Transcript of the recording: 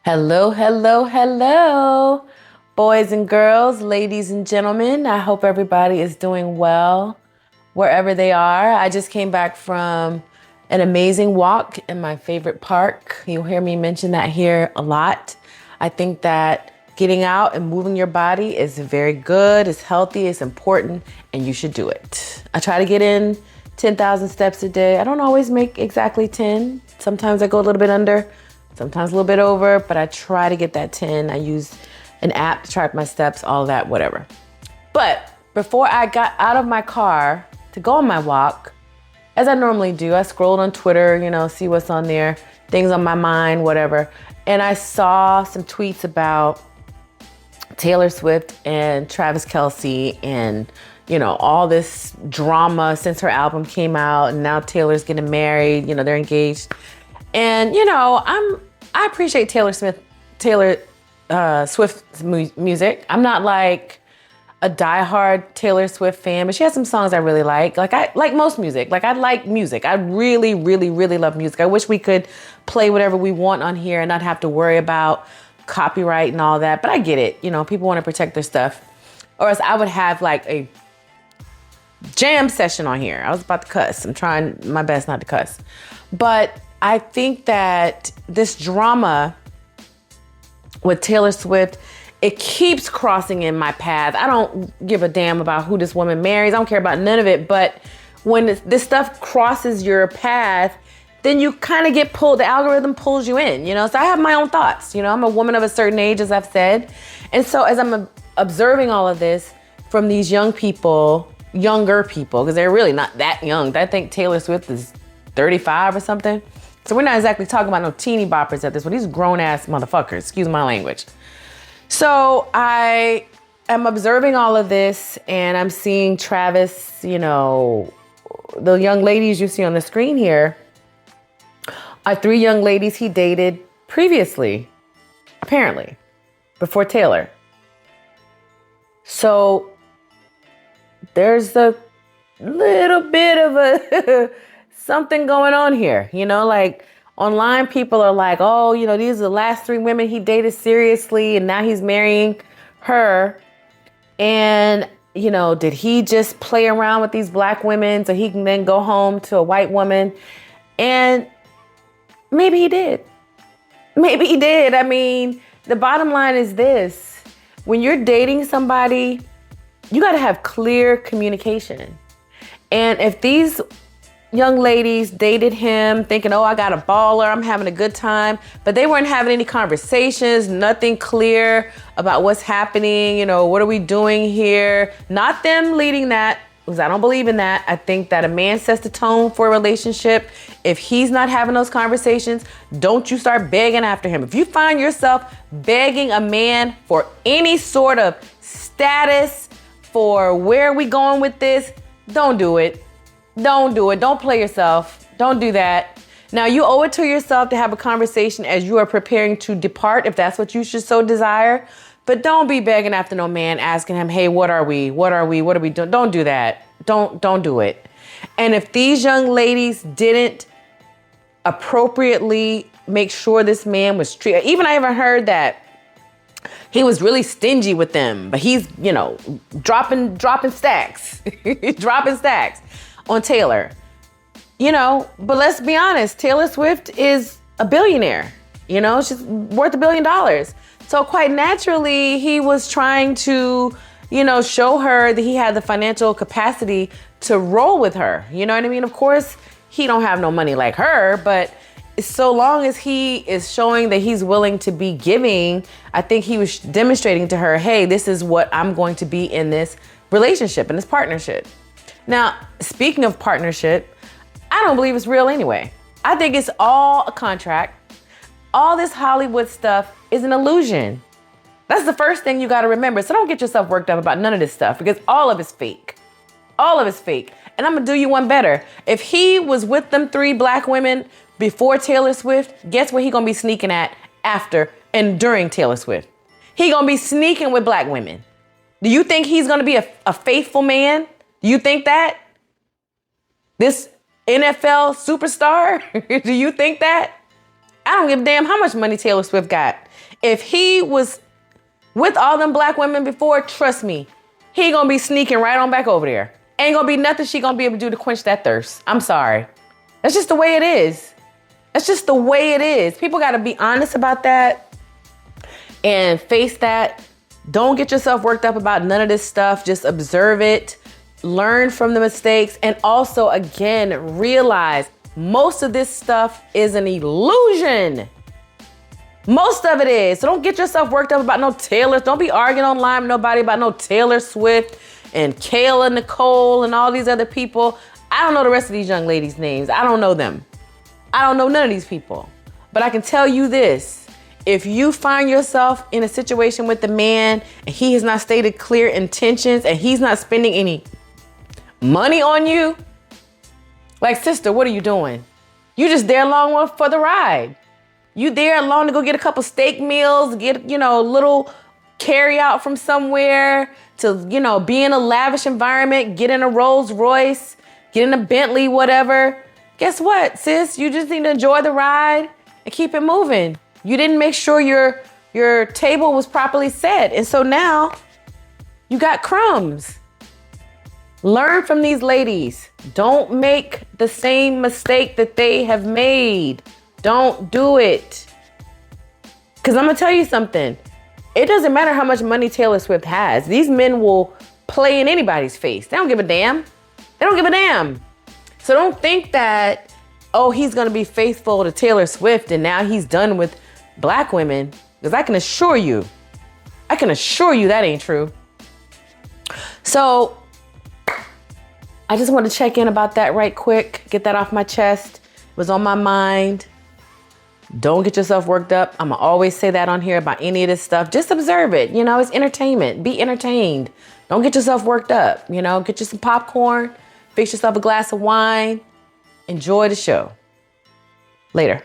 Hello, hello, hello, boys and girls, ladies and gentlemen. I hope everybody is doing well wherever they are. I just came back from an amazing walk in my favorite park. You'll hear me mention that here a lot. I think that getting out and moving your body is very good, it's healthy, it's important, and you should do it. I try to get in 10,000 steps a day. I don't always make exactly 10. Sometimes I go a little bit under, sometimes a little bit over, but I try to get that 10. I use an app to track my steps, all that, whatever. But before I got out of my car to go on my walk, as I normally do, I scrolled on Twitter, see what's on there, things on my mind, whatever. And I saw some tweets about Taylor Swift and Travis Kelce and, all this drama since her album came out, and now Taylor's getting married, they're engaged. And, I appreciate Taylor Swift's music. I'm not like a diehard Taylor Swift fan, but she has some songs I really like. Like I like most music. Like I like music. I really, really, really love music. I wish we could play whatever we want on here and not have to worry about copyright and all that. But I get it. People want to protect their stuff. Or else I would have like a jam session on here. I was about to cuss. I'm trying my best not to cuss. But I think that this drama with Taylor Swift, it keeps crossing in my path. I don't give a damn about who this woman marries. I don't care about none of it. But when this stuff crosses your path, then you kind of get pulled. The algorithm pulls you in, So I have my own thoughts. I'm a woman of a certain age, as I've said. And so as I'm observing all of this from these younger people, because they're really not that young. I think Taylor Swift is 35 or something. So we're not exactly talking about no teeny boppers at this one. These grown ass motherfuckers, excuse my language. So I am observing all of this and I'm seeing Travis, the young ladies you see on the screen here are 3 young ladies he dated previously, apparently, before Taylor. So there's a little bit of a something going on here, like online people are like, oh, these are the last 3 women he dated seriously and now he's marrying her. And, did he just play around with these black women so he can then go home to a white woman? And maybe he did. Maybe he did. I mean, the bottom line is this. When you're dating somebody, you got to have clear communication. And if these young ladies dated him thinking, oh, I got a baller, I'm having a good time, but they weren't having any conversations, nothing clear about what's happening, what are we doing here? Not them leading that, because I don't believe in that. I think that a man sets the tone for a relationship. If he's not having those conversations, don't you start begging after him. If you find yourself begging a man for any sort of status, for where are we going with this, don't do it. Don't do it. Don't play yourself. Don't do that. Now, you owe it to yourself to have a conversation as you are preparing to depart, if that's what you should so desire. But don't be begging after no man, asking him, hey, what are we? What are we? What are we doing? Don't do that. Don't do it. And if these young ladies didn't appropriately make sure this man was treated, even I even heard that he was really stingy with them, but he's, dropping stacks, dropping stacks on Taylor, but let's be honest, Taylor Swift is a billionaire, she's worth $1 billion. So quite naturally, he was trying to, show her that he had the financial capacity to roll with her. You know what I mean? Of course, he don't have no money like her, but so long as he is showing that he's willing to be giving, I think he was demonstrating to her, hey, this is what I'm going to be in this relationship, in this partnership. Now, speaking of partnership, I don't believe it's real anyway. I think it's all a contract. All this Hollywood stuff is an illusion. That's the first thing you got to remember. So don't get yourself worked up about none of this stuff, because all of it's fake. All of it's fake. And I'm going to do you one better. If he was with them 3 black women before Taylor Swift, guess where he going to be sneaking at after and during Taylor Swift? He going to be sneaking with black women. Do you think he's going to be a faithful man? Do you think that? This NFL superstar? Do you think that? I don't give a damn how much money Taylor Swift got. If he was with all them black women before, trust me, he gonna be sneaking right on back over there. Ain't gonna be nothing she gonna be able to do to quench that thirst. I'm sorry. That's just the way it is. That's just the way it is. People gotta be honest about that and face that. Don't get yourself worked up about none of this stuff. Just observe it, learn from the mistakes, and also, again, realize most of this stuff is an illusion. Most of it is. So don't get yourself worked up about no Taylor. Don't be arguing online with nobody about no Taylor Swift and Kayla Nicole and all these other people. I don't know the rest of these young ladies' names. I don't know them. I don't know none of these people. But I can tell you this. If you find yourself in a situation with the man and he has not stated clear intentions and he's not spending any money on you, like, sister, what are you doing? You just there along for the ride. You there along to go get a couple steak meals, get, a little carry out from somewhere to, be in a lavish environment, get in a Rolls Royce, get in a Bentley, whatever. Guess what, sis? You just need to enjoy the ride and keep it moving. You didn't make sure your table was properly set. And so now you got crumbs. Learn from these ladies. Don't make the same mistake that they have made. Don't do it. Because I'm going to tell you something. It doesn't matter how much money Taylor Swift has. These men will play in anybody's face. They don't give a damn. They don't give a damn. So don't think that, he's going to be faithful to Taylor Swift and now he's done with black women. Because I can assure you that ain't true. So I just want to check in about that right quick. Get that off my chest. It was on my mind. Don't get yourself worked up. I'm going to always say that on here about any of this stuff. Just observe it. It's entertainment. Be entertained. Don't get yourself worked up. Get you some popcorn. Fix yourself a glass of wine. Enjoy the show. Later.